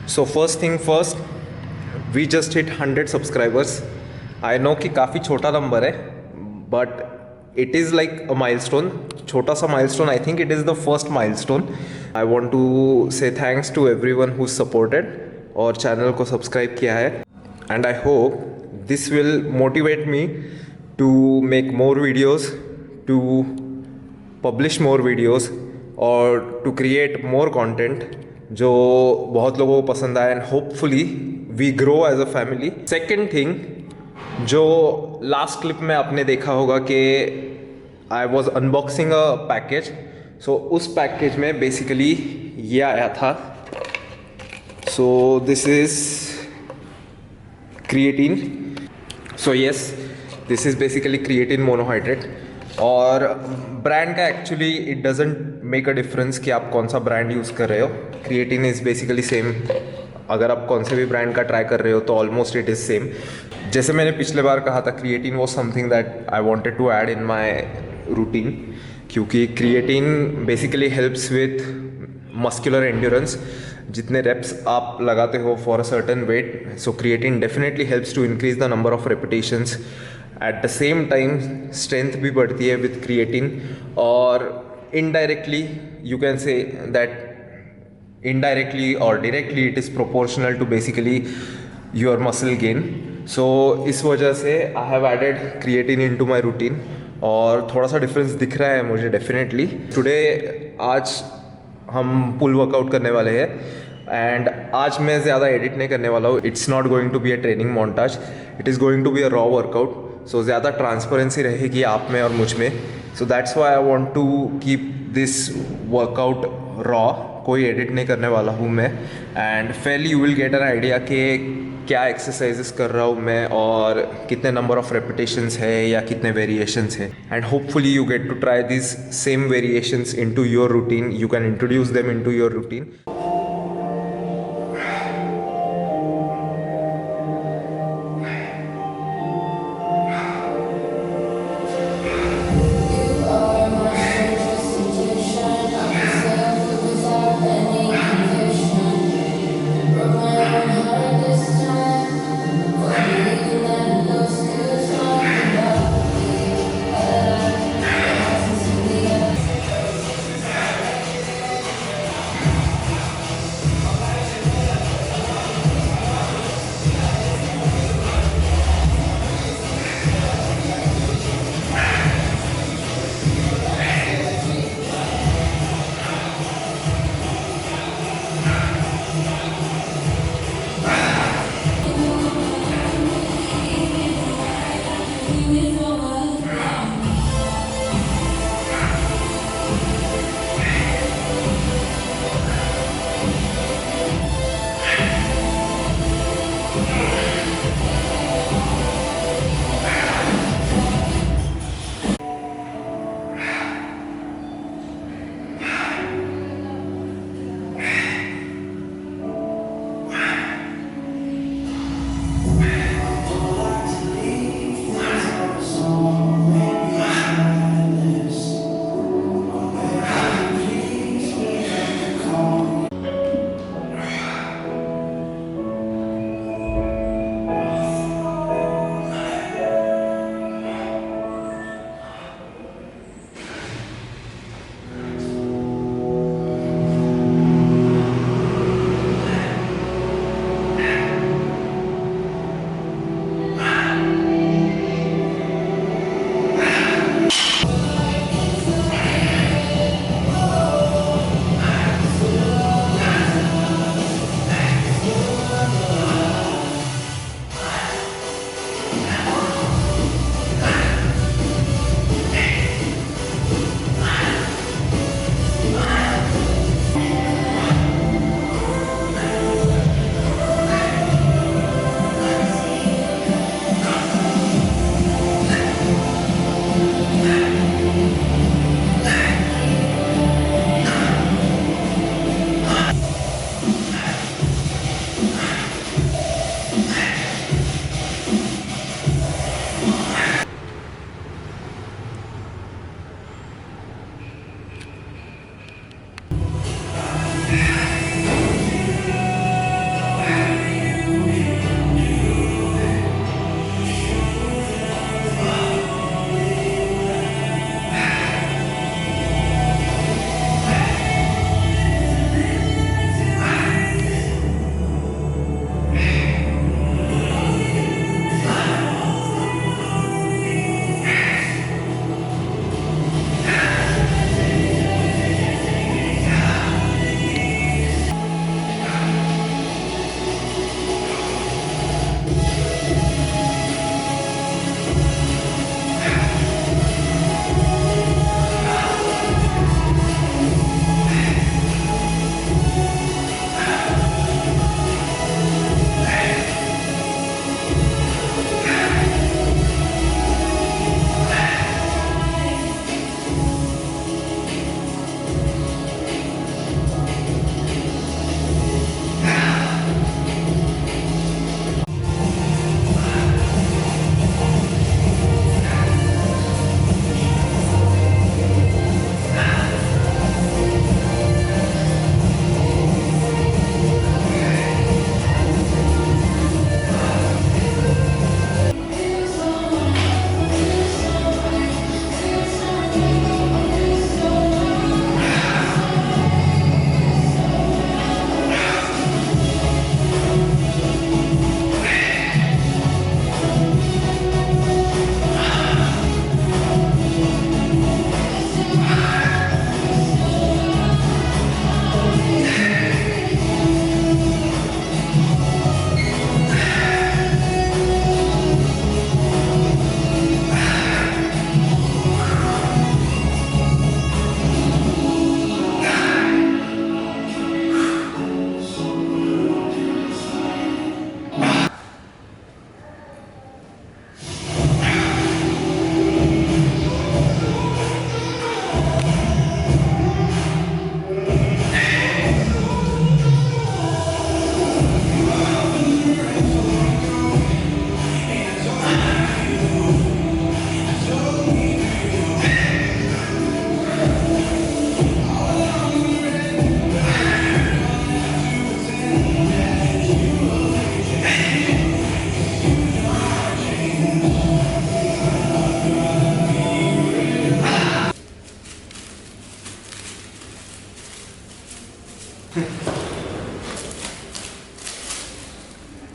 So first thing first, we just hit 100 subscribers. I know कि काफ़ी छोटा नंबर है, but it is like a milestone. छोटा सा milestone. I think it is the first milestone. I want to say thanks to everyone who supported और channel को subscribe किया है. And I hope this will motivate me to make more videos, to publish more videos और to create more content जो बहुत लोगों को पसंद आए. And hopefully we grow as a family. Second thing, जो लास्ट क्लिप में आपने देखा होगा कि I was unboxing a package. So उस पैकेज में बेसिकली ये आया था. So this is creatine. So yes, this is basically creatine monohydrate. और ब्रांड का actually it doesn't make a difference कि आप कौन सा ब्रांड यूज़ कर रहे हो. Creatine is basically same. अगर आप कौन से भी ब्रांड का ट्राई कर रहे हो तो ऑलमोस्ट इट इज़ सेम. जैसे मैंने पिछले बार कहा था, creatine was something that I wanted to add in my routine, क्योंकि creatine basically helps with muscular endurance. जितने रेप्स आप लगाते हो for a certain weight, so creatine definitely helps to increase the number of repetitions. At the same time strength भी बढ़ती है with creatine. और indirectly you can say that indirectly or directly it is proportional to basically your muscle gain. So इस वजह से I have added creatine into my routine और थोड़ा सा डिफरेंस दिख रहा है मुझे डेफिनेटली. टुडे आज हम पुल वर्कआउट करने वाले हैं एंड आज मैं ज़्यादा एडिट नहीं करने वाला हूँ. It's not going to be a training montage, it is going to be a raw workout. So ज़्यादा ट्रांसपेरेंसी रहेगी आप में और मुझ में. So that's why I want to keep this workout raw. कोई एडिट नहीं करने वाला हूँ मैं. And fairly you will get an idea कि क्या एक्सरसाइजेस कर रहा हूँ मैं और कितने नंबर ऑफ रेपिटेशंस है या कितने वेरिएशंस है. And hopefully you get to try this same variations into your routine. You can introduce them into your routine.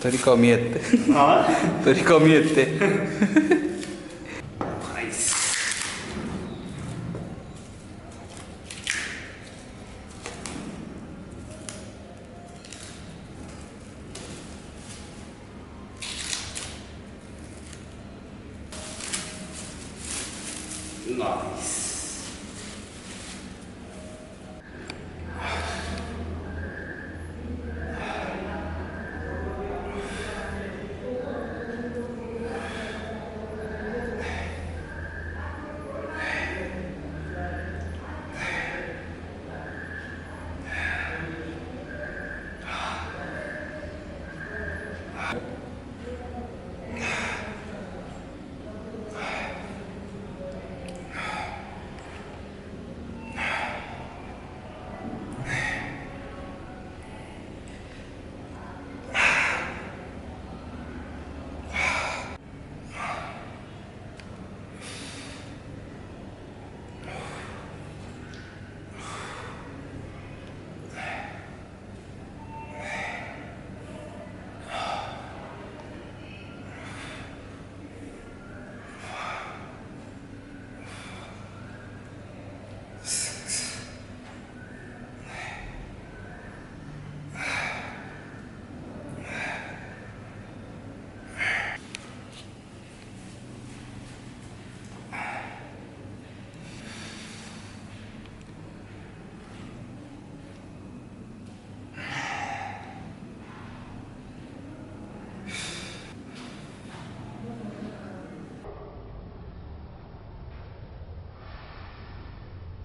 तरी कमी आहेत ते. तरी कमी आहेत ते. Nice.